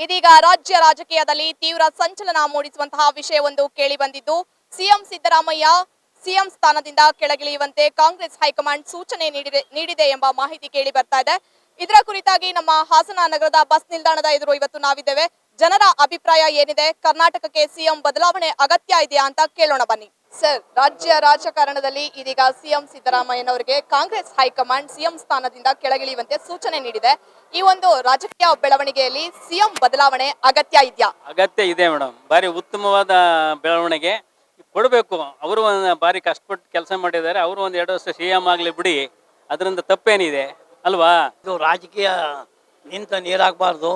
ಇದೀಗ ರಾಜ್ಯ ರಾಜಕೀಯದಲ್ಲಿ ತೀವ್ರ ಸಂಚಲನ ಮೂಡಿಸುವಂತಹ ವಿಷಯವೊಂದು ಕೇಳಿ ಬಂದಿದ್ದು, ಸಿಎಂ ಸಿದ್ದರಾಮಯ್ಯ ಸಿಎಂ ಸ್ಥಾನದಿಂದ ಕೆಳಗಿಳಿಯುವಂತೆ ಕಾಂಗ್ರೆಸ್ ಹೈಕಮಾಂಡ್ ಸೂಚನೆ ನೀಡಿದೆ ಎಂಬ ಮಾಹಿತಿ ಕೇಳಿ ಬರ್ತಾ ಇದೆ. ಇದರ ಕುರಿತಾಗಿ ನಮ್ಮ ಹಾಸನ ನಗರದ ಬಸ್ ನಿಲ್ದಾಣದ ಎದುರು ಇವತ್ತು ನಾವಿದ್ದೇವೆ. ಜನರ ಅಭಿಪ್ರಾಯ ಏನಿದೆ, ಕರ್ನಾಟಕಕ್ಕೆ ಸಿಎಂ ಬದಲಾವಣೆ ಅಗತ್ಯ ಇದೆಯಾ ಅಂತ ಕೇಳೋಣ ಬನ್ನಿ. ಸರ್, ರಾಜ್ಯ ರಾಜಕಾರಣದಲ್ಲಿ ಇದೀಗ ಸಿಎಂ ಸಿದ್ದರಾಮಯ್ಯನವರಿಗೆ ಕಾಂಗ್ರೆಸ್ ಹೈಕಮಾಂಡ್ ಸಿಎಂ ಸ್ಥಾನದಿಂದ ಕೆಳಗಿಳಿಯುವಂತೆ ಸೂಚನೆ ನೀಡಿದೆ. ಈ ಒಂದು ರಾಜಕೀಯ ಬೆಳವಣಿಗೆಯಲ್ಲಿ ಸಿಎಂ ಬದಲಾವಣೆ ಅಗತ್ಯ ಇದೆಯಾ? ಅಗತ್ಯ ಇದೆ ಮೇಡಮ್. ಬಾರಿ ಉತ್ತಮವಾದ ಬೆಳವಣಿಗೆ ಕೊಡಬೇಕು. ಅವರು ಬಾರಿ ಕಷ್ಟಪಟ್ಟು ಕೆಲಸ ಮಾಡಿದ್ದಾರೆ. ಅವರು ಒಂದು 2 ವರ್ಷ ಸಿಎಂ ಆಗಲಿ ಬಿಡಿ, ಅದರಿಂದ ತಪ್ಪೇನಿದೆ ಅಲ್ವಾ? ಇದು ರಾಜಕೀಯ ನಿಂತ ನೀರಾಗಬಾರ್ದು.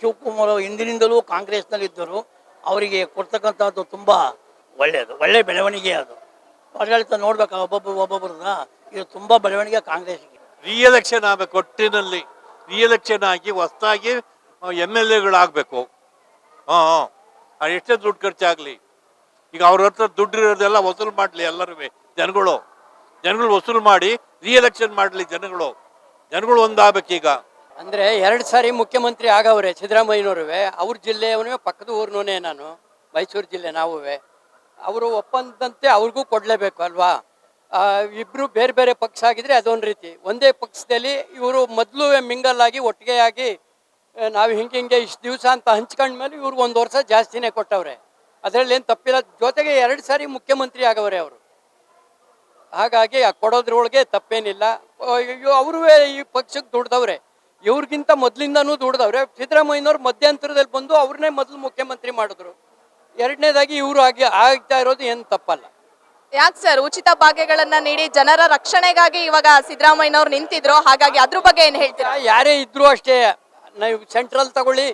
ಶಿವಕುಮಾರ್ ಹಿಂದಿನಿಂದಲೂ ಕಾಂಗ್ರೆಸ್ನಲ್ಲಿದ್ದರು. ಅವರಿಗೆ ಕೊಡ್ತಕ್ಕಂಥದ್ದು ತುಂಬ ಒಳ್ಳೆಯದು, ಒಳ್ಳೆ ಬೆಳವಣಿಗೆ. ಅದು ಆಡಳಿತ ನೋಡ್ಬೇಕು ಒಬ್ಬೊಬ್ಬರನ್ನ. ಇದು ತುಂಬ ಬೆಳವಣಿಗೆ ಕಾಂಗ್ರೆಸ್ಗೆ. ರಿಎಲೆಕ್ಷನ್ ಆಗಬೇಕು, ಒಟ್ಟಿನಲ್ಲಿ ರಿಎಲೆಕ್ಷನ್ ಆಗಿ ಹೊಸದಾಗಿ MLA ಎಷ್ಟೇ ದುಡ್ಡು ಖರ್ಚಾಗಲಿ, ಈಗ ಅವ್ರ ಹತ್ರ ದುಡ್ಡು ಇರೋದೆಲ್ಲ ವಸೂಲು ಮಾಡಲಿ. ಎಲ್ಲರೂ ಜನಗಳು ವಸೂಲು ಮಾಡಿ ರಿಎಲೆಕ್ಷನ್ ಮಾಡಲಿ. ಜನಗಳು ಒಂದಾಗಬೇಕೀಗ. ಅಂದರೆ 2 ಸಾರಿ ಮುಖ್ಯಮಂತ್ರಿ ಆಗವ್ರೆ ಸಿದ್ದರಾಮಯ್ಯನವ್ರುವೆ. ಅವ್ರ ಜಿಲ್ಲೆಯವನೇ, ಪಕ್ಕದ ಊರಿನವನೇ ನಾನು, ಮೈಸೂರು ಜಿಲ್ಲೆ ನಾವುವೆ. ಅವರು ಒಪ್ಪಂದಂತೆ ಅವ್ರಿಗೂ ಕೊಡಲೇಬೇಕು ಅಲ್ವಾ? ಇಬ್ಬರು ಬೇರೆ ಬೇರೆ ಪಕ್ಷ ಆಗಿದ್ರೆ ಅದೊಂದು ರೀತಿ. ಒಂದೇ ಪಕ್ಷದಲ್ಲಿ ಇವರು ಮೊದಲು ಮಿಂಗಲ್ ಆಗಿ ಒಟ್ಟಿಗೆ ಆಗಿ ನಾವು ಹಿಂಗೆ ಇಷ್ಟು ದಿವಸ ಅಂತ ಹಂಚ್ಕೊಂಡ್ಮೇಲೆ ಇವ್ರಿಗೆ 1 ವರ್ಷ ಜಾಸ್ತಿನೇ ಕೊಟ್ಟವ್ರೆ. ಅದರಲ್ಲಿ ಏನು ತಪ್ಪಿಲ್ಲ. ಜೊತೆಗೆ 2 ಸಾರಿ ಮುಖ್ಯಮಂತ್ರಿ ಆಗವ್ರೆ ಅವರು. ಹಾಗಾಗಿ ಕೊಡೋದ್ರೊಳಗೆ ತಪ್ಪೇನಿಲ್ಲ. ಅವರು ಈ ಪಕ್ಷಕ್ಕೆ ದುಡ್ದವ್ರೆ, ಇವ್ರಿಗಿಂತ ಮೊದಲಿಂದನೂ ದುಡ್ದವ್ರೆ. ಸಿದ್ದರಾಮಯ್ಯನವ್ರು ಮಧ್ಯಂತರದಲ್ಲಿ ಬಂದು ಅವ್ರನ್ನೇ ಮೊದಲು ಮುಖ್ಯಮಂತ್ರಿ ಮಾಡಿದ್ರು. 2ನೇದಾಗಿ ಇವರು ಆಗ್ತಾ ಇರೋದು ಏನು ತಪ್ಪಲ್ಲ. ಯಾಕೆ ಸರ್, ಉಚಿತ ಭಾಗ್ಯಗಳನ್ನ ನೀಡಿ ಜನರ ರಕ್ಷಣೆಗಾಗಿ ಇವಾಗ ಸಿದ್ದರಾಮಯ್ಯನವ್ರು ನಿಂತಿದ್ರು, ಹಾಗಾಗಿ ಅದ್ರ ಬಗ್ಗೆ ಏನ್ ಹೇಳ್ತೀರಾ? ಯಾರೇ ಇದ್ರು ಅಷ್ಟೇ, ನೀವು ಸೆಂಟ್ರಲ್ ತಗೊಳ್ಳಿ,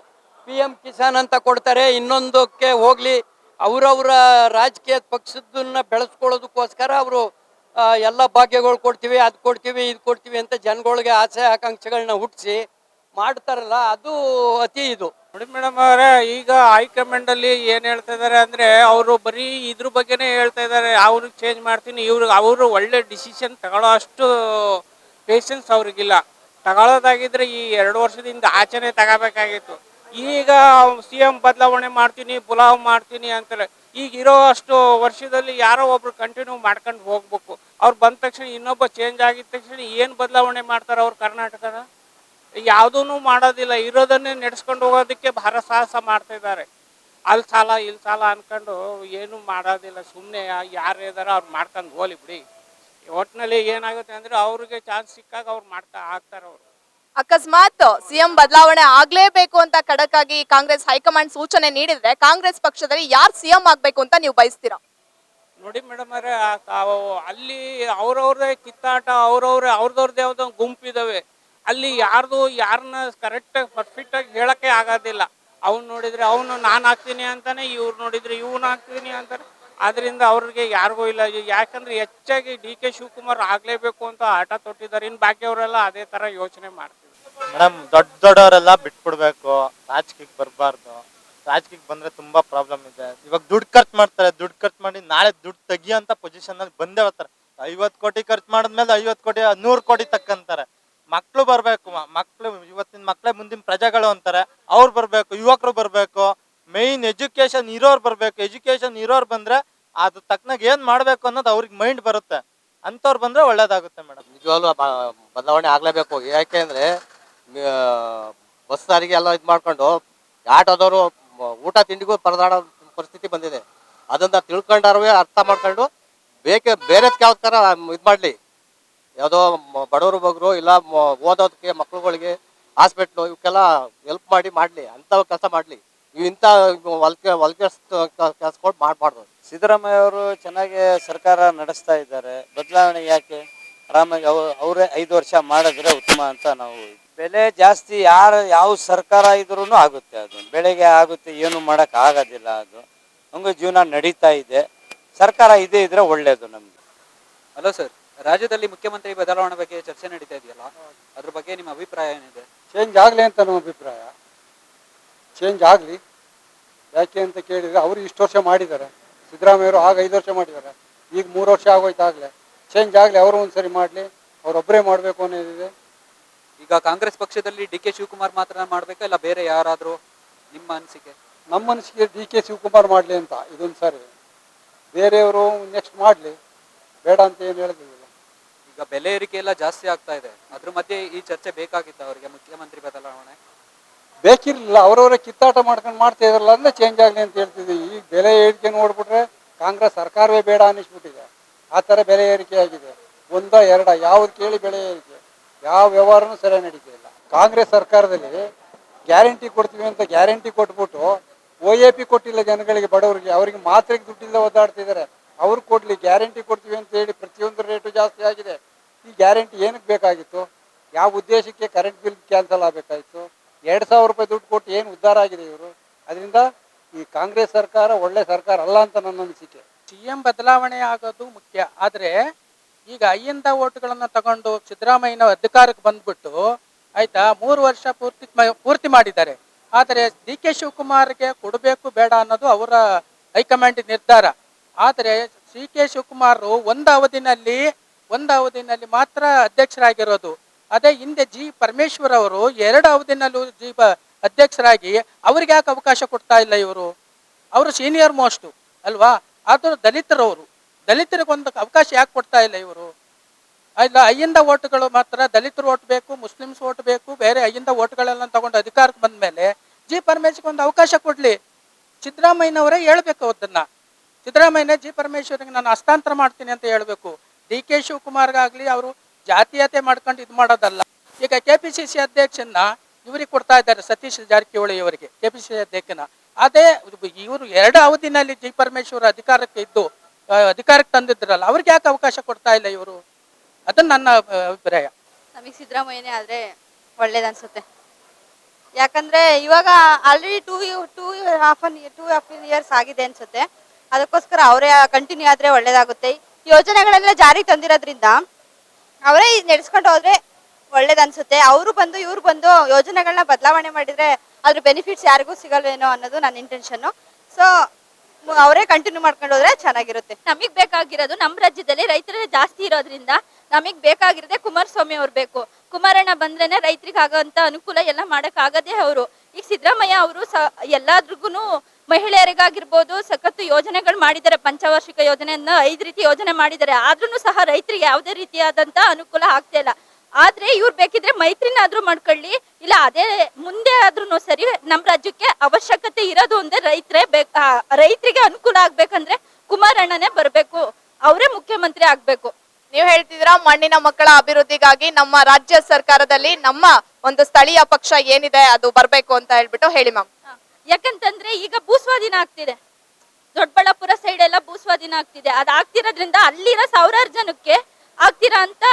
PM ಕಿಸಾನ್ ಅಂತ ಕೊಡ್ತಾರೆ, ಇನ್ನೊಂದಕ್ಕೆ ಹೋಗ್ಲಿ, ಅವರವರ ರಾಜಕೀಯ ಪಕ್ಷದನ್ನ ಬೆಳೆಸ್ಕೊಳ್ಳೋದಕ್ಕೋಸ್ಕರ ಅವರು ಎಲ್ಲ ಭಾಗ್ಯಗಳು ಕೊಡ್ತೀವಿ, ಅದು ಕೊಡ್ತೀವಿ, ಇದು ಕೊಡ್ತೀವಿ ಅಂತ ಜನಗಳಿಗೆ ಆಸೆ ಆಕಾಂಕ್ಷೆಗಳನ್ನ ಹುಟ್ಟಿಸಿ ಮಾಡ್ತಾರಲ್ಲ, ಅದು ಅತಿ ಇದು. ನೋಡಿ ಮೇಡಮ್ ಅವರೇ, ಈಗ ಹೈಕಮಾಂಡ್ ಅಲ್ಲಿ ಏನ್ ಹೇಳ್ತಾ ಇದಾರೆ ಅಂದ್ರೆ, ಅವರು ಬರೀ ಇದ್ರ ಬಗ್ಗೆನೇ ಹೇಳ್ತಾ ಇದಾರೆ. ಅವ್ರಿಗೆ ಚೇಂಜ್ ಮಾಡ್ತೀನಿ, ಅವರು ಒಳ್ಳೆ ಡಿಸಿಷನ್ ತಗೊಳ್ಳೋ ಅಷ್ಟು ಪೇಷನ್ಸ್ ಅವ್ರಿಗಿಲ್ಲ. ತಗೊಳ್ಳೋದಾಗಿದ್ರೆ ಈ 2 ವರ್ಷದಿಂದ ಆಚೆನೆ ತಗೋಬೇಕಾಗಿತ್ತು. ಈಗ CM ಬದಲಾವಣೆ ಮಾಡ್ತೀನಿ, ಪುಲಾವ್ ಮಾಡ್ತೀನಿ ಅಂತಾರೆ. ಈಗ ಇರೋ ಅಷ್ಟು ವರ್ಷದಲ್ಲಿ ಯಾರೋ ಒಬ್ರು ಕಂಟಿನ್ಯೂ ಮಾಡ್ಕೊಂಡು ಹೋಗ್ಬೇಕು. ಅವ್ರು ಬಂದ ತಕ್ಷಣ ಇನ್ನೊಬ್ಬ ಚೇಂಜ್ ಆಗಿದ ತಕ್ಷಣ ಏನು ಬದಲಾವಣೆ ಮಾಡ್ತಾರೆ ಅವ್ರು ಕರ್ನಾಟಕದ? ಯಾವುದೂ ಮಾಡೋದಿಲ್ಲ. ಇರೋದನ್ನೇ ನಡೆಸ್ಕೊಂಡು ಹೋಗೋದಕ್ಕೆ ಭಾರ ಸಾಹಸ ಮಾಡ್ತಾ ಇದ್ದಾರೆ. ಅಲ್ಲಿ ಸಾಲ ಇಲ್ಲಿ ಸಾಲ ಅನ್ಕೊಂಡು ಏನು ಮಾಡೋದಿಲ್ಲ. ಸುಮ್ಮನೆ ಯಾರು ಇದಾರ ಅವ್ರು ಮಾಡ್ಕೊಂಡು ಹೋಲಿ ಬಿಡಿ. ಒಟ್ಟಿನಲ್ಲಿ ಏನಾಗುತ್ತೆ ಅಂದ್ರೆ, ಅವ್ರಿಗೆ ಚಾನ್ಸ್ ಸಿಕ್ಕಾಗ ಅವ್ರು ಆಗ್ತಾರೆ. ಅವರು ಅಕಸ್ಮಾತ್ ಸಿಎಂ ಬದಲಾವಣೆ ಆಗ್ಲೇಬೇಕು ಅಂತ ಖಡಕ್ ಆಗಿ ಕಾಂಗ್ರೆಸ್ ಹೈಕಮಾಂಡ್ ಸೂಚನೆ ನೀಡಿದ್ರೆ, ಕಾಂಗ್ರೆಸ್ ಪಕ್ಷದಲ್ಲಿ ಯಾರು ಸಿಎಂ ಆಗ್ಬೇಕು ಅಂತ ನೀವು ಬಯಸ್ತೀರಾ? ನೋಡಿ ಮೇಡಮ್ ಅವರೇ, ಅಲ್ಲಿ ಅವ್ರವ್ರದೇ ಕಿತ್ತಾಟ, ಅವ್ರವ್ರದ್ದೇ ಯಾವುದೋ ಗುಂಪಿದಾವೆ. ಅಲ್ಲಿ ಯಾರನ್ನ ಕರೆಕ್ಟಾಗಿ ಪರ್ಫೆಕ್ಟಾಗಿ ಹೇಳೋಕ್ಕೆ ಆಗೋದಿಲ್ಲ. ಅವ್ನು ನೋಡಿದರೆ ಅವನು ನಾನು ಹಾಕ್ತೀನಿ ಅಂತಾನೆ, ಇವ್ರು ನೋಡಿದರೆ ಇವನು ಹಾಕ್ತೀನಿ ಅಂತಾರೆ. ಅದರಿಂದ ಅವ್ರಿಗೆ ಯಾರಿಗೂ ಇಲ್ಲ. ಯಾಕಂದರೆ ಹೆಚ್ಚಾಗಿ DK ಶಿವಕುಮಾರ್ ಆಗಲೇಬೇಕು ಅಂತ ಆಟ ತೊಟ್ಟಿದ್ದಾರೆ. ಇನ್ನು ಬಾಕಿಯವರೆಲ್ಲ ಅದೇ ಥರ ಯೋಚನೆ ಮಾಡ್ತೀವಿ. ಮೇಡಮ್, ದೊಡ್ಡವರೆಲ್ಲ ಬಿಟ್ಬಿಡ್ಬೇಕು, ರಾಜಕೀಯಕ್ಕೆ ಬರಬಾರ್ದು. ರಾಜಕೀಯಕ್ಕೆ ಬಂದರೆ ತುಂಬ ಪ್ರಾಬ್ಲಮ್ ಇದೆ. ಇವಾಗ ದುಡ್ಡು ಖರ್ಚು ಮಾಡ್ತಾರೆ, ದುಡ್ಡು ಖರ್ಚು ಮಾಡಿ ನಾಳೆ ದುಡ್ಡು ತೆಗಿಯೋಂಥ ಪೊಸಿಷನಲ್ಲಿ ಬಂದೇ ಬರ್ತಾರೆ. 50 ಕೋಟಿ ಖರ್ಚು ಮಾಡಿದ್ಮೇಲೆ 50 ಕೋಟಿ 100 ಕೋಟಿ ತಕ್ಕಂತಾರೆ. ಮಕ್ಕಳು ಬರಬೇಕು, ಇವತ್ತಿನ ಮಕ್ಕಳೇ ಮುಂದಿನ ಪ್ರಜೆಗಳು ಅಂತಾರೆ. ಅವ್ರು ಬರಬೇಕು, ಯುವಕರು ಬರಬೇಕು, ಮೇಯ್ನ್ ಎಜುಕೇಶನ್ ಇರೋರು ಬರಬೇಕು. ಎಜುಕೇಶನ್ ಇರೋರು ಬಂದರೆ ಅದು ತಕ್ಕನಾಗ ಏನು ಮಾಡಬೇಕು ಅನ್ನೋದು ಅವ್ರಿಗೆ ಮೈಂಡ್ ಬರುತ್ತೆ. ಅಂಥವ್ರು ಬಂದರೆ ಒಳ್ಳೇದಾಗುತ್ತೆ ಮೇಡಮ್. ನಿಜವಾಗ್ಲೂ ಬದಲಾವಣೆ ಆಗಲೇಬೇಕು. ಯಾಕೆ ಅಂದರೆ, ಬಸ್ ಸಾರಿಗೆ ಎಲ್ಲ ಇದು ಮಾಡ್ಕೊಂಡು ಆಟೋದವರು ಊಟ ತಿಂಡಿಗೂ ಪರದಾಡೋ ಪರಿಸ್ಥಿತಿ ಬಂದಿದೆ. ಅದನ್ನು ತಿಳ್ಕೊಂಡಾರವೇ ಅರ್ಥ ಮಾಡ್ಕೊಂಡು ಬೇರೆದಕ್ಕೆ ಯಾವ ಥರ ಇದು ಮಾಡಲಿ, ಯಾವುದೋ ಬಡವರು ಬಗ್ರು ಇಲ್ಲ ಓದೋದಕ್ಕೆ ಮಕ್ಳುಗಳಿಗೆ ಹಾಸ್ಪಿಟ್ಲು ಇವಕ್ಕೆಲ್ಲ ಹೆಲ್ಪ್ ಮಾಡಲಿ ಅಂಥ ಕೆಲಸ ಮಾಡಲಿ. ಇಂಥ ಕೆಲಸಗಳು ಮಾಡಬಾರ್ದು. ಸಿದ್ದರಾಮಯ್ಯ ಅವರು ಚೆನ್ನಾಗಿ ಸರ್ಕಾರ ನಡೆಸ್ತಾ ಇದ್ದಾರೆ. ಬದಲಾವಣೆ ಯಾಕೆ? ಆರಾಮಾಗಿ ಅವರೇ 5 ವರ್ಷ ಮಾಡಿದ್ರೆ ಉತ್ತಮ ಅಂತ ನಾವು. ಬೆಲೆ ಜಾಸ್ತಿ ಯಾವ ಸರ್ಕಾರ ಇದ್ರೂ ಆಗುತ್ತೆ. ಅದು ಬೆಳೆಗೆ ಆಗುತ್ತೆ, ಏನು ಮಾಡೋಕ್ಕೆ ಆಗೋದಿಲ್ಲ. ಅದು ನಮಗೆ ಜೀವನ ನಡೀತಾ ಇದೆ. ಸರ್ಕಾರ ಇದೇ ಇದ್ರೆ ಒಳ್ಳೇದು ನಮ್ಗೆ. ಹಲೋ ಸರ್, ರಾಜ್ಯದಲ್ಲಿ ಮುಖ್ಯಮಂತ್ರಿ ಬದಲಾವಣೆ ಬಗ್ಗೆ ಚರ್ಚೆ ನಡೀತಾ ಇದೆಯಲ್ಲ, ಅದ್ರ ಬಗ್ಗೆ ನಿಮ್ಮ ಅಭಿಪ್ರಾಯ ಏನಿದೆ? ಚೇಂಜ್ ಆಗಲಿ ಅಂತ ನಮ್ಮ ಅಭಿಪ್ರಾಯ. ಚೇಂಜ್ ಆಗಲಿ. ಯಾಕೆ ಅಂತ ಕೇಳಿದರೆ, ಅವರು ಇಷ್ಟು ವರ್ಷ ಮಾಡಿದ್ದಾರೆ. ಸಿದ್ದರಾಮಯ್ಯವರು ಆಗ 5 ವರ್ಷ ಮಾಡಿದ್ದಾರೆ, ಈಗ 3 ವರ್ಷ ಆಗೋಯ್ತು ಆಗಲೇ. ಚೇಂಜ್ ಆಗಲಿ, ಅವರು ಒಂದ್ಸರಿ ಮಾಡಲಿ, ಅವರೊಬ್ಬರೇ ಮಾಡಬೇಕು ಅನ್ನೋದಿದೆ. ಈಗ ಕಾಂಗ್ರೆಸ್ ಪಕ್ಷದಲ್ಲಿ ಡಿ ಕೆ ಶಿವಕುಮಾರ್ ಮಾತ್ರ ಮಾಡ್ಬೇಕಾ ಇಲ್ಲ ಬೇರೆ ಯಾರಾದ್ರೂ ನಿಮ್ಮ ಅನಿಸಿಕೆ? ನಮ್ಮ ಮನಸ್ಸಿಗೆ ಡಿ ಕೆ ಶಿವಕುಮಾರ್ ಮಾಡಲಿ ಅಂತ ಇದೊಂದು ಸಾರಿ, ಬೇರೆಯವರು ನೆಕ್ಸ್ಟ್ ಮಾಡಲಿ, ಬೇಡ ಅಂತ ಏನು ಹೇಳಿದ್ದಿಲ್ಲ. ಈಗ ಬೆಲೆ ಏರಿಕೆ ಎಲ್ಲ ಜಾಸ್ತಿ ಆಗ್ತಾ ಇದೆ, ಅದ್ರ ಮಧ್ಯೆ ಈ ಚರ್ಚೆ ಬೇಕಾಗಿತ್ತು ಅವರಿಗೆ, ಮುಖ್ಯಮಂತ್ರಿ ಬದಲಾವಣೆ? ಬೇಕಿರಲಿಲ್ಲ, ಅವರವರೇ ಕಿತ್ತಾಟ ಮಾಡ್ಕೊಂಡು ಮಾಡ್ತಾ ಇದ್ರಲ್ಲ ಅಂದ್ರೆ ಚೇಂಜ್ ಆಗಲಿ ಅಂತ ಹೇಳ್ತಿದ್ವಿ. ಈ ಬೆಲೆ ಏರಿಕೆ ನೋಡ್ಬಿಟ್ರೆ ಕಾಂಗ್ರೆಸ್ ಸರ್ಕಾರವೇ ಬೇಡ ಅನ್ನಿಸ್ಬಿಟ್ಟಿದೆ. ಆ ಥರ ಬೆಲೆ ಏರಿಕೆ ಆಗಿದೆ. ಒಂದ ಎರಡ ಯಾವ್ದು ಕೇಳಿ ಬೆಲೆ ಏರಿಕೆ, ಯಾವ ವ್ಯವಹಾರನೂ ಸರಿಯಾಗಿ ನಡೀತಾ ಇಲ್ಲ. ಕಾಂಗ್ರೆಸ್ ಸರ್ಕಾರದಲ್ಲಿ ಗ್ಯಾರಂಟಿ ಕೊಡ್ತೀವಿ ಅಂತ ಗ್ಯಾರಂಟಿ ಕೊಟ್ಬಿಟ್ಟು OAP ಕೊಟ್ಟಿಲ್ಲ ಜನಗಳಿಗೆ, ಬಡವರಿಗೆ, ಅವರಿಗೆ ಮಾತ್ರೆಗೆ ದುಡ್ಡಿಲ್ಲ ಒದ್ದಾಡ್ತಿದ್ದಾರೆ. ಅವ್ರು ಕೊಡ್ಲಿ, ಗ್ಯಾರಂಟಿ ಕೊಡ್ತೀವಿ ಅಂತ ಹೇಳಿ ಪ್ರತಿಯೊಂದು ರೇಟು ಜಾಸ್ತಿ ಆಗಿದೆ. ಈ ಗ್ಯಾರಂಟಿ ಏನಕ್ಕೆ ಬೇಕಾಗಿತ್ತು? ಯಾವ ಉದ್ದೇಶಕ್ಕೆ ಕರೆಂಟ್ ಬಿಲ್ ಕ್ಯಾನ್ಸಲ್ ಆಗಬೇಕಾಯಿತು? 2,000 ರೂಪಾಯಿ ದುಡ್ಡು ಕೊಟ್ಟು ಏನು ಉದ್ಧಾರ ಆಗಿದೆ ಇವರು? ಅದರಿಂದ ಈ ಕಾಂಗ್ರೆಸ್ ಸರ್ಕಾರ ಒಳ್ಳೆ ಸರ್ಕಾರ ಅಲ್ಲ ಅಂತ ನನ್ನ ಅನಿಸಿಕೆ. CM ಬದಲಾವಣೆ ಆಗೋದು ಮುಖ್ಯ, ಆದರೆ ಈಗ ಅಯ್ಯಿಂದ ಓಟ್ಗಳನ್ನು ತಗೊಂಡು ಸಿದ್ದರಾಮಯ್ಯನ ಅಧಿಕಾರಕ್ಕೆ ಬಂದ್ಬಿಟ್ಟು ಆಯ್ತಾ 3 ವರ್ಷ ಪೂರ್ತಿ ಮಾಡಿದ್ದಾರೆ. ಆದರೆ ಡಿ ಕೆ ಶಿವಕುಮಾರ್ಗೆ ಕೊಡಬೇಕು ಬೇಡ ಅನ್ನೋದು ಅವರ ಹೈಕಮಾಂಡ್ ನಿರ್ಧಾರ. ಆದರೆ ಸಿ ಕೆ ಶಿವಕುಮಾರ್ ಒಂದು ಅವಧಿನಲ್ಲಿ ಮಾತ್ರ ಅಧ್ಯಕ್ಷರಾಗಿರೋದು. ಅದೇ ಹಿಂದೆ ಜಿ ಪರಮೇಶ್ವರ್ ಅವರು 2 ಅವಧಿನಲ್ಲೂ ಅಧ್ಯಕ್ಷರಾಗಿ ಅವ್ರಿಗೆ ಯಾಕೆ ಅವಕಾಶ ಕೊಡ್ತಾ ಇಲ್ಲ ಇವರು? ಅವರು ಸೀನಿಯರ್ ಮೋಸ್ಟು ಅಲ್ವಾ? ಆದರೂ ದಲಿತರಿಗೊಂದು ಅವಕಾಶ ಯಾಕೆ ಕೊಡ್ತಾ ಇಲ್ಲ ಇವರು? ಇಲ್ಲ, ಅಯ್ಯಿಂದ ಓಟುಗಳು ಮಾತ್ರ ದಲಿತರು ಓಟ್ ಬೇಕು, ಮುಸ್ಲಿಮ್ಸ್ ಓಟ್ ಬೇಕು, ಬೇರೆ ಅಯ್ಯಿಂದ ಓಟ್ಗಳೆಲ್ಲ ತಗೊಂಡು ಅಧಿಕಾರಕ್ಕೆ ಬಂದ ಮೇಲೆ ಜಿ ಪರಮೇಶ್ವರ್ಗೆ ಒಂದು ಅವಕಾಶ ಕೊಡಲಿ. ಸಿದ್ದರಾಮಯ್ಯನವರೇ ಹೇಳ್ಬೇಕು ಅದನ್ನ. ಸಿದ್ದರಾಮಯ್ಯನೇ ಜಿ ಪರಮೇಶ್ವರ್ಗೆ ನಾನು ಹಸ್ತಾಂತರ ಮಾಡ್ತೀನಿ ಅಂತ ಹೇಳ್ಬೇಕು. ಡಿ ಕೆ ಶಿವಕುಮಾರ್ಗಾಗ್ಲಿ ಅವರು ಜಾತೀಯತೆ ಮಾಡ್ಕೊಂಡು ಇದು ಮಾಡೋದಲ್ಲ. ಈಗ KPCC ಅಧ್ಯಕ್ಷನ ಇವ್ರಿಗೆ ಕೊಡ್ತಾ ಇದ್ದಾರೆ, ಸತೀಶ್ ಜಾರಕಿಹೊಳಿ ಅವರಿಗೆ KPCC ಅಧ್ಯಕ್ಷನ. ಅದೇ ಇವರು 2 ಅವಧಿನಲ್ಲಿ ಜಿ ಪರಮೇಶ್ವರ್ ಅಧಿಕಾರಕ್ಕೆ ತಂದಿದ್ರಲ್ಲ, ಅವ್ರಿಗೆ ಯಾಕೆ ಅವಕಾಶ ಕೊಡ್ತಾ ಇಲ್ಲ ಇವರು? ಅದನ್ನ ನನ್ನ ಅಭಿಪ್ರಾಯ. ನಮಗೆ ಸಿದ್ದರಾಮಯ್ಯನೇ ಆದ್ರೆ ಒಳ್ಳೇದನ್ಸುತ್ತೆ. ಯಾಕಂದ್ರೆ ಇವಾಗ ಆಲ್ರೆಡಿ ಟೂ ಹಾಫ್ ಇಯರ್ಸ್ ಆಗಿದೆ ಅನ್ಸುತ್ತೆ. ಅದಕ್ಕೋಸ್ಕರ ಅವರೇ ಕಂಟಿನ್ಯೂ ಆದ್ರೆ ಒಳ್ಳೇದಾಗುತ್ತೆ. ಯೋಜನೆಗಳೆಲ್ಲ ಜಾರಿಗೆ ತಂದಿರೋದ್ರಿಂದ ಅವರೇ ನಡೆಸ್ಕೊಂಡು ಹೋದ್ರೆ ಒಳ್ಳೇದನ್ಸುತ್ತೆ. ಅವರು ಬಂದು ಇವ್ರು ಬಂದು ಯೋಜನೆಗಳನ್ನ ಬದಲಾವಣೆ ಮಾಡಿದ್ರೆ ಅದ್ರ ಬೆನಿಫಿಟ್ಸ್ ಯಾರಿಗೂ ಸಿಗಲ್ವೇನೋ ಅನ್ನೋದು ನನ್ನ ಇಂಟೆನ್ಷನ್ನು. ಸೊ ಅವರೇ ಕಂಟಿನ್ಯೂ ಮಾಡ್ಕೊಂಡು ಹೋದ್ರೆ ಚೆನ್ನಾಗಿರುತ್ತೆ. ನಮಗ್ ಬೇಕಾಗಿರೋದು ನಮ್ಮ ರಾಜ್ಯದಲ್ಲಿ ರೈತರೇ ಜಾಸ್ತಿ ಇರೋದ್ರಿಂದ ನಮಗ್ ಬೇಕಾಗಿರೋದೇ ಕುಮಾರಸ್ವಾಮಿ ಅವ್ರು ಬೇಕು. ಕುಮಾರಣ್ಣ ಬಂದ್ರೇನೆ ರೈತರಿಗೆ ಆಗೋಂತ ಅನುಕೂಲ ಎಲ್ಲ ಮಾಡಕ್ ಆಗದೇ ಅವರು. ಈಗ ಸಿದ್ದರಾಮಯ್ಯ ಅವರು ಎಲ್ಲಾದ್ರಿಗೂ ಮಹಿಳೆಯರಿಗಾಗಿರ್ಬೋದು ಸಖತ್ತು ಯೋಜನೆಗಳು ಮಾಡಿದ್ದಾರೆ. ಪಂಚವಾರ್ಷಿಕ ಯೋಜನೆಯನ್ನ 5 ರೀತಿ ಯೋಜನೆ ಮಾಡಿದ್ದಾರೆ. ಆದ್ರೂ ಸಹ ರೈತರಿಗೆ ಯಾವುದೇ ರೀತಿಯಾದಂತ ಅನುಕೂಲ ಆಗ್ತಾ ಇಲ್ಲ. ಆದ್ರೆ ಇವ್ರು ಬೇಕಿದ್ರೆ ಮೈತ್ರಿನಾದ್ರೂ ಮಾಡ್ಕೊಳ್ಳಿ, ಇಲ್ಲ ಅದೇ ಮುಂದೆ ಆದ್ರೂ ಸರಿ. ನಮ್ಮ ರಾಜ್ಯಕ್ಕೆ ಅವಶ್ಯಕತೆ ಇರೋದು ಒಂದೇ ರೈತರಿಗೆ ಅನುಕೂಲ ಆಗ್ಬೇಕಂದ್ರೆ ಕುಮಾರಣ್ಣನೇ ಬರ್ಬೇಕು, ಅವರೇ ಮುಖ್ಯಮಂತ್ರಿ ಆಗ್ಬೇಕು. ನೀವು ಹೇಳ್ತಿದ್ದೀರಾ ಮಣ್ಣಿನ ಮಕ್ಕಳ ಅಭಿವೃದ್ಧಿಗಾಗಿ ನಮ್ಮ ರಾಜ್ಯ ಸರ್ಕಾರದಲ್ಲಿ ನಮ್ಮ ಒಂದು ಸ್ಥಳೀಯ ಪಕ್ಷ ಏನಿದೆ ಅದು ಬರ್ಬೇಕು ಅಂತ ಹೇಳ್ಬಿಟ್ಟು ಹೇಳಿ ಮ್ಯಾಮ್. ಯಾಕಂತಂದ್ರೆ ಈಗ ಭೂಸ್ವಾಧೀನ ಆಗ್ತಿದೆ, ದೊಡ್ಡಬಳ್ಳಾಪುರ ಸೈಡ್ ಎಲ್ಲ ಭೂಸ್ವಾಧೀನ ಆಗ್ತಿದೆ. ಅದಾಗ್ತಿರೋದ್ರಿಂದ ಅಲ್ಲಿರೋ 1000 ಜನಕ್ಕೆ ಆಗ್ತಿರೋ ಅಂತ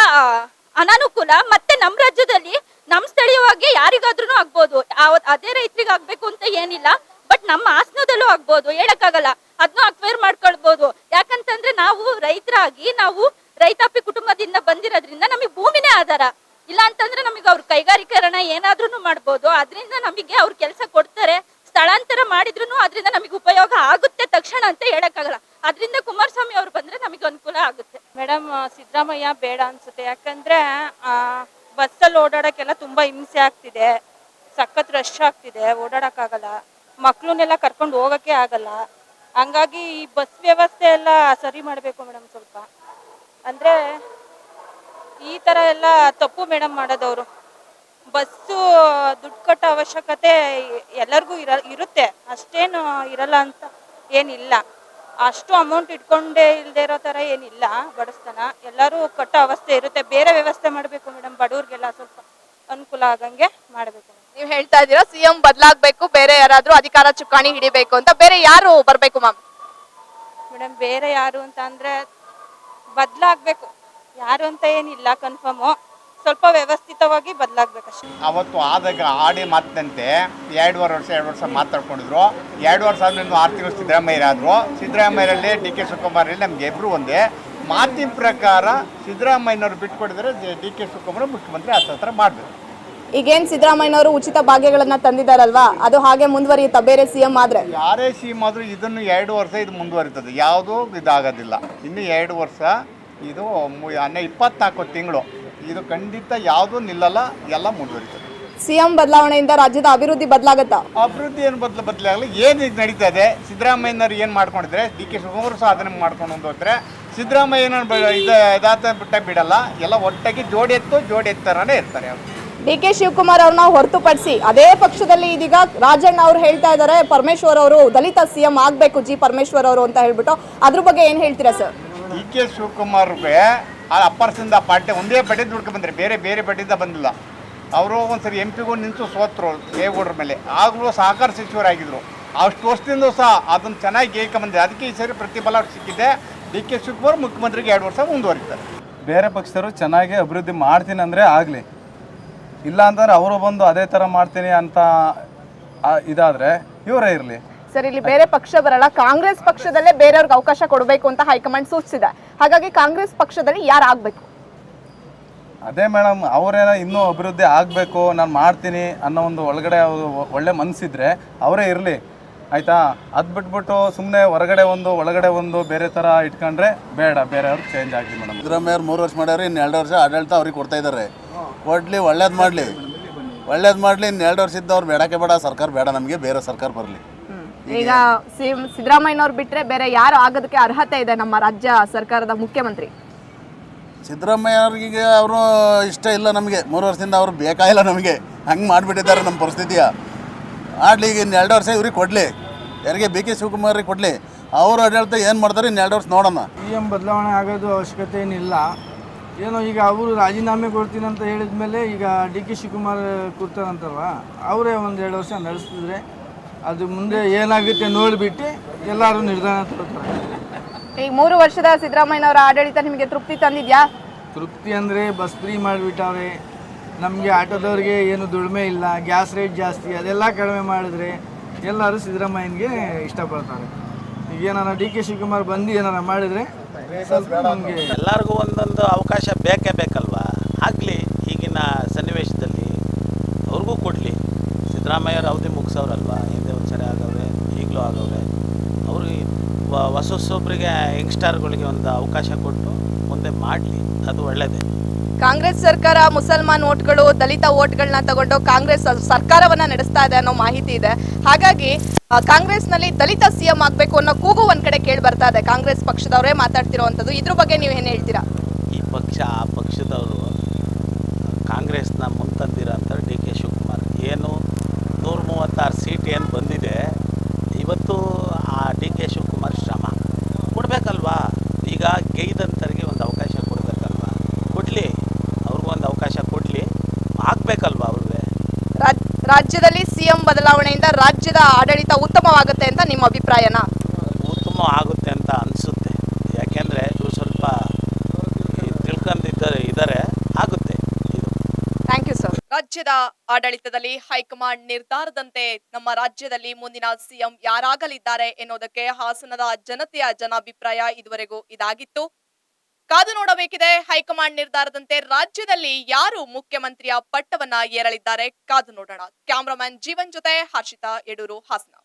ಅನಾನುಕೂಲ ಮತ್ತೆ ನಮ್ಮ ರಾಜ್ಯದಲ್ಲಿ ನಮ್ಮ ಸ್ಥಳೀಯವಾಗಿ ಯಾರಿಗಾದ್ರೂ ಆಗ್ಬೋದು. ಅದೇ ರೈತರಿಗೆ ಆಗ್ಬೇಕು ಅಂತ ಏನಿಲ್ಲ, ಬಟ್ ನಮ್ಮ ಹಾಸನದಲ್ಲೂ ಆಗ್ಬೋದು, ಹೇಳಕ್ಕಾಗಲ್ಲ. ಅದನ್ನು ಅಕ್ವೈರ್ ಮಾಡ್ಕೊಳ್ಬೋದು. ಯಾಕಂತಂದ್ರೆ ನಾವು ರೈತರಾಗಿ ನಾವು ರೈತಾಪಿ ಕುಟುಂಬದಿಂದ ಬಂದಿರೋದ್ರಿಂದ ನಮಗೆ ಭೂಮಿನೇ ಆಧಾರ. ಇಲ್ಲ ಅಂತಂದ್ರೆ ನಮಗೆ ಅವ್ರ ಕೈಗಾರಿಕರಣ ಏನಾದ್ರೂ ಮಾಡ್ಬೋದು. ಅದರಿಂದ ನಮಗೆ ಅವ್ರ ಕೆಲಸ ಕೊಡ್ತಾರೆ. ಸ್ಥಳಾಂತರ ಮಾಡಿದ್ರು ಅದರಿಂದ ನಮಗೆ ಉಪಯೋಗ ಆಗುತ್ತೆ ತಕ್ಷಣ ಅಂತ ಹೇಳಕ್ಕಾಗಲ್ಲ. ಅದರಿಂದ ಕುಮಾರಸ್ವಾಮಿ ಅವ್ರು ಬಂದ್ರೆ ನಮಗೆ ಅನುಕೂಲ ಆಗುತ್ತೆ. ಮೇಡಮ್, ಸಿದ್ದರಾಮಯ್ಯ ಬೇಡ ಅನ್ಸುತ್ತೆ. ಯಾಕಂದ್ರೆ ಬಸ್ಸಲ್ಲಿ ಓಡಾಡಕ್ಕೆಲ್ಲ ತುಂಬಾ ಹಿಂಸೆ ಆಗ್ತಿದೆ, ಸಖತ್ ರಶ್ ಆಗ್ತಿದೆ, ಓಡಾಡಕ್ಕಾಗಲ್ಲ, ಮಕ್ಳನ್ನೆಲ್ಲ ಕರ್ಕೊಂಡು ಹೋಗಕ್ಕೆ ಆಗಲ್ಲ. ಹಂಗಾಗಿ ಈ ಬಸ್ ವ್ಯವಸ್ಥೆ ಎಲ್ಲ ಸರಿ ಮಾಡಬೇಕು ಮೇಡಮ್. ಸ್ವಲ್ಪ ಅಂದ್ರೆ ಈ ತರ ಎಲ್ಲ ತಪ್ಪು ಮೇಡಮ್ ಮಾಡೋದವರು. ಬಸ್ಸು ದುಡ್ಡು ಕಟ್ಟೋ ಅವಶ್ಯಕತೆ ಎಲ್ಲರಿಗೂ ಇರುತ್ತೆ, ಅಷ್ಟೇನು ಇರಲ್ಲ ಅಂತ ಏನಿಲ್ಲ. ಅಷ್ಟು ಅಮೌಂಟ್ ಇಟ್ಕೊಂಡೇ ಇಲ್ಲದೆ ಇರೋ ಥರ ಏನಿಲ್ಲ. ಬಡಸ್ತನ ಎಲ್ಲರೂ ಕಟ್ಟೋ ಅವಸ್ಥೆ ಇರುತ್ತೆ. ಬೇರೆ ವ್ಯವಸ್ಥೆ ಮಾಡಬೇಕು ಮೇಡಮ್, ಬಡವ್ರಿಗೆಲ್ಲ ಸ್ವಲ್ಪ ಅನುಕೂಲ ಆಗಂಗೆ ಮಾಡಬೇಕು. ನೀವು ಹೇಳ್ತಾ ಇದ್ದೀರಾ CM ಬದಲಾಗಬೇಕು, ಬೇರೆ ಯಾರಾದ್ರೂ ಅಧಿಕಾರ ಚುಕ್ಕಾಣಿ ಹಿಡಿಬೇಕು ಅಂತ. ಬೇರೆ ಯಾರು ಬರ್ಬೇಕು ಮ್ಯಾಮ್? ಮೇಡಮ್, ಬೇರೆ ಯಾರು ಅಂತ ಅಂದ್ರೆ ಬದಲಾಗಬೇಕು, ಯಾರು ಅಂತ ಏನಿಲ್ಲ ಕನ್ಫರ್ಮು. ಸ್ವಲ್ಪ ವ್ಯವಸ್ಥಿತವಾಗಿ ಬದಲಾಗಬೇಕಷ್ಟೇ. ಅವತ್ತು ಆದಾಗ ಆಡಿ ಮಾತಿನಂತೆ 2 ವರ್ಷ ಮಾತಾಡ್ಕೊಂಡಿದ್ರು. 2 ವರ್ಷ ಆದ್ಮೇಲೆ 6 ತಿಂಗಳು ಸಿದ್ದರಾಮಯ್ಯರಾದರು. ಸಿದ್ದರಾಮಯ್ಯರಲ್ಲಿ ಡಿ ಕೆ ಶಿವಕುಮಾರಲ್ಲಿ ನಮ್ಗೆ ಇಬ್ಬರು ಒಂದೇ ಮಾತಿನ ಪ್ರಕಾರ. ಸಿದ್ದರಾಮಯ್ಯನವ್ರು ಬಿಟ್ಕೊಡಿದ್ರೆ ಡಿ ಕೆ ಶಿವಕುಮಾರ್ ಮುಖ್ಯಮಂತ್ರಿ ಹತ್ರ ಮಾಡಬೇಕು. ಈಗೇನ್ ಸಿದ್ದರಾಮಯ್ಯನವರು ಉಚಿತ ಭಾಗ್ಯಗಳನ್ನ ತಂದಿದ್ದಾರಲ್ವಾ, ಅದು ಹಾಗೆ ಮುಂದುವರಿಯುತ್ತಾ ಬೇರೆ CM ಆದ್ರೆ? ಯಾರೇ CM ಆದರೂ ಇದನ್ನು 2 ವರ್ಷ ಇದು ಮುಂದುವರಿತದೆ, ಯಾವುದೂ ಇದಾಗೋದಿಲ್ಲ. ಇನ್ನು 2 ವರ್ಷ ಇದು 24 ತಿಂಗಳು. ಇದು ಖಂಡಿತ ಯಾವುದೂ ನಿಲ್ಲಲ್ಲ, ಎಲ್ಲ ಮುಂದುವರಿತದೆ. ಸಿಎಂ ಬದಲಾವಣೆಯಿಂದ ರಾಜ್ಯದ ಅಭಿವೃದ್ಧಿ ಬದಲಾಗತ್ತಾ? ಅಭಿವೃದ್ಧಿ ಏನು ಬದಲಾಗಲಿ, ಏನು ಈಗ ನಡೀತಾ ಇದೆ, ಸಿದ್ದರಾಮಯ್ಯನವ್ರು ಏನು ಮಾಡ್ಕೊಂಡಿದ್ರೆ, ಡಿ ಕೆ ಶಿವಕುಮಾರ್ ಸಾಧನೆ ಮಾಡ್ಕೊಂಡು ಹೋದ್ರೆ ಸಿದ್ದರಾಮಯ್ಯನ ಇದಾತ ಬಿಡಲ್ಲ, ಎಲ್ಲ ಒಟ್ಟಾಗಿ ಜೋಡಿ ಎತ್ತರನೇ ಇರ್ತಾರೆ ಅವರು. ಡಿ ಕೆ ಶಿವಕುಮಾರ್ ಅವ್ರನ್ನ ಹೊರತುಪಡಿಸಿ ಅದೇ ಪಕ್ಷದಲ್ಲಿ ಇದೀಗ ರಾಜಣ್ಣ ಅವ್ರು ಹೇಳ್ತಾ ಇದ್ದಾರೆ ಪರಮೇಶ್ವರ್ ಅವರು ದಲಿತ ಸಿಎಂ ಆಗ್ಬೇಕು, ಜಿ ಪರಮೇಶ್ವರ್ ಅವರು ಅಂತ ಹೇಳ್ಬಿಟ್ಟು, ಅದ್ರ ಬಗ್ಗೆ ಏನ್ ಹೇಳ್ತೀರಾ ಸರ್? ಡಿ ಕೆ ಶಿವಕುಮಾರ್ಗೆ ಆ ಅಪ್ಪರ್ಸಿಂದ ಪಾರ್ಟಿ ಒಂದೇ ಬಡ್ಡಿ ದುಡ್ಕೊಂಡು ಬಂದರೆ, ಬೇರೆ ಬಡ್ಡಿಯಿಂದ ಬಂದಿಲ್ಲ. ಅವರು ಒಂದ್ಸರಿ MP ನಿಂತು ಸೋತರು ದೇವೇಗೌಡರ ಮೇಲೆ, ಆಗಲೂ ಸಹಕಾರ ಸಚಿವರಾಗಿದ್ದರು. ಅಷ್ಟು ವರ್ಷದಿಂದ ಸಹ ಅದನ್ನು ಚೆನ್ನಾಗಿ ಬಂದಿದೆ. ಅದಕ್ಕೆ ಈ ಸರಿ ಪ್ರತಿಫಲ ಸಿಕ್ಕಿದೆ. ಡಿ ಕೆ ಶಿವಕುಮಾರ್ ಮುಖ್ಯಮಂತ್ರಿಗೆ 2 ವರ್ಷ ಮುಂದುವರಿತಾರೆ. ಬೇರೆ ಪಕ್ಷದವರು ಚೆನ್ನಾಗಿ ಅಭಿವೃದ್ಧಿ ಮಾಡ್ತೀನಿ ಅಂದರೆ ಆಗಲಿ, ಇಲ್ಲ ಅಂತಂದ್ರೆ ಅವರು ಬಂದು ಅದೇ ಥರ ಮಾಡ್ತೀನಿ ಅಂತ ಇದಾದರೆ ಇವರೇ ಇರಲಿ ಸರ್. ಇಲ್ಲಿ ಬೇರೆ ಪಕ್ಷ ಬರಲ್ಲ, ಕಾಂಗ್ರೆಸ್ ಪಕ್ಷದಲ್ಲೇ ಬೇರೆಯವ್ರಿಗೆ ಅವಕಾಶ ಕೊಡಬೇಕು ಅಂತ ಹೈಕಮಾಂಡ್ ಸೂಚಿಸಿದೆ. ಹಾಗಾಗಿ ಕಾಂಗ್ರೆಸ್ ಪಕ್ಷದಲ್ಲಿ ಯಾರು ಆಗ್ಬೇಕು? ಅದೇ ಮೇಡಮ್, ಅವರೇನೋ ಇನ್ನೂ ಅಭಿವೃದ್ಧಿ ಆಗಬೇಕು, ನಾನು ಮಾಡ್ತೀನಿ ಅನ್ನೋ ಒಂದು ಒಳಗಡೆ ಒಳ್ಳೆ ಮನಸ್ಸಿದ್ರೆ ಅವರೇ ಇರಲಿ, ಆಯಿತಾ? ಅದು ಬಿಟ್ಬಿಟ್ಟು ಸುಮ್ಮನೆ ಹೊರಗಡೆ ಒಂದು ಒಳಗಡೆ ಒಂದು ಬೇರೆ ಥರ ಇಟ್ಕೊಂಡ್ರೆ ಬೇಡ, ಬೇರೆಯವ್ರು ಚೇಂಜ್ ಆಗಲಿ ಮೇಡಮ್. ಸಿದ್ದರಾಮಯ್ಯವ್ರು 3 ವರ್ಷ ಮಾಡ್ಯಾರ, ಇನ್ನು 2 ವರ್ಷ ಆಡಳಿತ ಅವ್ರಿಗೆ ಕೊಡ್ತಾ ಇದ್ದಾರೆ. ಕೊಡಲಿ, ಒಳ್ಳೇದು ಮಾಡಲಿ, ಇನ್ನು 2 ವರ್ಷ ಇದ್ದವ್ರು ಬೇಡಕ್ಕೆ ಬೇಡ, ಸರ್ಕಾರ ಬೇಡ ನಮಗೆ, ಬೇರೆ ಸರ್ಕಾರ ಬರಲಿ. ಈಗ ಸಿದ್ದರಾಮಯ್ಯನವ್ರು ಬಿಟ್ರೆ ಬೇರೆ ಯಾರು ಆಗೋದಕ್ಕೆ ಅರ್ಹತೆ ಇದೆ ನಮ್ಮ ರಾಜ್ಯ ಸರ್ಕಾರದ ಮುಖ್ಯಮಂತ್ರಿ? ಸಿದ್ದರಾಮಯ್ಯ ಅವ್ರಿಗೆ ಅವರು ಇಷ್ಟ ಇಲ್ಲ ನಮಗೆ, 3 ವರ್ಷದಿಂದ ಅವರು ಬೇಕಾಗಿಲ್ಲ ನಮಗೆ, ಹಂಗೆ ಮಾಡಿಬಿಟ್ಟಿದ್ದಾರೆ ನಮ್ಮ ಪರಿಸ್ಥಿತಿಯ. ಆಡಲಿ, ಈಗ ಇನ್ನು 2 ವರ್ಷ ಇವ್ರಿಗೆ ಕೊಡಲಿ, ಯಾರಿಗೆ BK ಶಿವಕುಮಾರಿಗೆ ಕೊಡಲಿ, ಅವರು ಆಡಳಿತ ಏನು ಮಾಡ್ತಾರೆ ಇನ್ನು 2 ವರ್ಷ ನೋಡೋಣ. CM ಬದಲಾವಣೆ ಆಗೋದು ಅವಶ್ಯಕತೆ ಏನಿಲ್ಲ. ಏನೋ ಈಗ ಅವರು ರಾಜೀನಾಮೆ ಕೊಡ್ತೀನಿ ಅಂತ ಹೇಳಿದ ಮೇಲೆ ಈಗ DK ಶಿವಕುಮಾರ್ ಕೂರ್ತಾರಂತಲ್ವ, ಅವರೇ ಒಂದು 2 ವರ್ಷ ನಡೆಸ್ತಿದ್ರೆ ಅದು ಮುಂದೆ ಏನಾಗುತ್ತೆ ನೋಡಿಬಿಟ್ಟು ಎಲ್ಲರೂ ನಿರ್ಧಾರ ತಗೋತಾರೆ. ಈಗ 3 ವರ್ಷದ ಸಿದ್ದರಾಮಯ್ಯನವರ ಆಡಳಿತ ನಿಮಗೆ ತೃಪ್ತಿ ತಂದಿದ್ಯಾ? ತೃಪ್ತಿ ಅಂದರೆ ಬಸ್ ಫ್ರೀ ಮಾಡಿಬಿಟ್ಟವ್ರೆ, ನಮಗೆ ಆಟೋದವ್ರಿಗೆ ಏನು ದುಡಿಮೆ ಇಲ್ಲ, ಗ್ಯಾಸ್ ರೇಟ್ ಜಾಸ್ತಿ, ಅದೆಲ್ಲ ಕಡಿಮೆ ಮಾಡಿದ್ರೆ ಎಲ್ಲರೂ ಸಿದ್ದರಾಮಯ್ಯನಿಗೆ ಇಷ್ಟಪಡ್ತಾರೆ. ಈಗ ಏನಾರ DK ಶಿವಕುಮಾರ್ ಬಂದು ಏನಾರ ಮಾಡಿದರೆ ಸ್ವಲ್ಪ ನಮಗೆ ಎಲ್ಲರಿಗೂ ಒಂದೊಂದು ಅವಕಾಶ ಬೇಕೇ ಬೇಕಲ್ವಾ? ಆಗಲಿ, ಈಗಿನ ಸನ್ನಿವೇಶದಲ್ಲಿ ಅವ್ರಿಗೂ ಕೊಡಲಿ. ಸಿದ್ದರಾಮಯ್ಯವ್ರು ಅವಧಿ ಮುಗಿಸೋರಲ್ವಾ, ಹಿಂದೆ ಒಂದ್ಸರಿ ಆಗವ್ರೆ, ಈಗಲೂ ಆಗವ್ರೆ. ಅವ್ರಿಗೆ ಹೊಸೊಬ್ಬರಿಗೆ ಯಂಗ್ಸ್ಟರ್ಗಳಿಗೆ ಒಂದು ಅವಕಾಶ ಕೊಟ್ಟು ಮುಂದೆ ಮಾಡಲಿ, ಅದು ಒಳ್ಳೆಯದೇ. ಕಾಂಗ್ರೆಸ್ ಸರ್ಕಾರ ಮುಸಲ್ಮಾನ್ ಓಟ್ಗಳು, ದಲಿತ ಓಟ್ಗಳನ್ನ ತಗೊಂಡು ಕಾಂಗ್ರೆಸ್ ಸರ್ಕಾರವನ್ನ ನಡೆಸ್ತಾ ಇದೆ ಅನ್ನೋ ಮಾಹಿತಿ ಇದೆ. ಹಾಗಾಗಿ ಕಾಂಗ್ರೆಸ್ನಲ್ಲಿ ದಲಿತ ಸಿಎಂ ಆಗ್ಬೇಕು ಅನ್ನೋ ಕೂಗು ಒಂದ್ ಕಡೆ ಕೇಳಿ ಬರ್ತಾ ಇದೆ. ಕಾಂಗ್ರೆಸ್ ಪಕ್ಷದವರೇ ಮಾತಾಡ್ತಿರೋವಂಥದ್ದು, ಇದ್ರ ಬಗ್ಗೆ ನೀವು ಏನ್ ಹೇಳ್ತೀರಾ? ಈ ಪಕ್ಷ ಆ ಪಕ್ಷದವರು ಕಾಂಗ್ರೆಸ್ನ ಮುಂತಂದಿರೋಂಥ DK ಶಿವಕುಮಾರ್ ಏನು 136 ಸೀಟ್ ಏನು ಬಂದಿದೆ, ಇವತ್ತು ಆ DK ಶಿವಕುಮಾರ್ ಶ್ರಮ ಕೊಡಬೇಕಲ್ವಾ? ಈಗ ಗೈದಂತರಿಗೆ ಒಂದು ಅವಕಾಶ ಕೊಡಬೇಕಲ್ವಾ? ಕೊಡಲಿ, ಅವ್ರಿಗೂ ಒಂದು ಅವಕಾಶ ಕೊಡಲಿ, ಆಗಬೇಕಲ್ವಾ ಅವ್ರಿಗೆ? ರಾಜ್ಯದಲ್ಲಿ ಸಿಎಂ ಬದಲಾವಣೆಯಿಂದ ರಾಜ್ಯದ ಆಡಳಿತ ಉತ್ತಮವಾಗುತ್ತೆ ಅಂತ ನಿಮ್ಮ ಅಭಿಪ್ರಾಯನಾ? ಉತ್ತಮ ಆಗುತ್ತೆ ಅಂತ ಅನಿಸುತ್ತೆ. ಯಾಕೆಂದರೆ ಇವರು ಸ್ವಲ್ಪ ತಿಳ್ಕೊಂಡಿದ್ದಾರೆ, ಆಗುತ್ತೆ. Thank you sir. ರಾಜ್ಯದ ಆಡಳಿತದಲ್ಲಿ ಹೈಕಮಾಂಡ್ ನಿರ್ಧಾರದಂತೆ ನಮ್ಮ ರಾಜ್ಯದಲ್ಲಿ ಮುಂದಿನ ಸಿಎಂ ಯಾರಾಗಲಿದ್ದಾರೆ ಎನ್ನುವುದಕ್ಕೆ ಹಾಸನದ ಜನತೆಯ ಜನಾಭಿಪ್ರಾಯ ಇದುವರೆಗೂ ಇದಾಗಿತ್ತು. ಕಾದು ನೋಡಬೇಕಿದೆ. ಹೈಕಮಾಂಡ್ ನಿರ್ಧಾರದಂತೆ ರಾಜ್ಯದಲ್ಲಿ ಯಾರು ಮುಖ್ಯಮಂತ್ರಿಯ ಪಟ್ಟವನ್ನ ಏರಲಿದ್ದಾರೆ, ಕಾದು ನೋಡೋಣ. ಕ್ಯಾಮರಾಮನ್ ಜೀವನ್ ಜೊತೆ ಹರ್ಷಿತಾ ಯಡೂರು, ಹಾಸನ.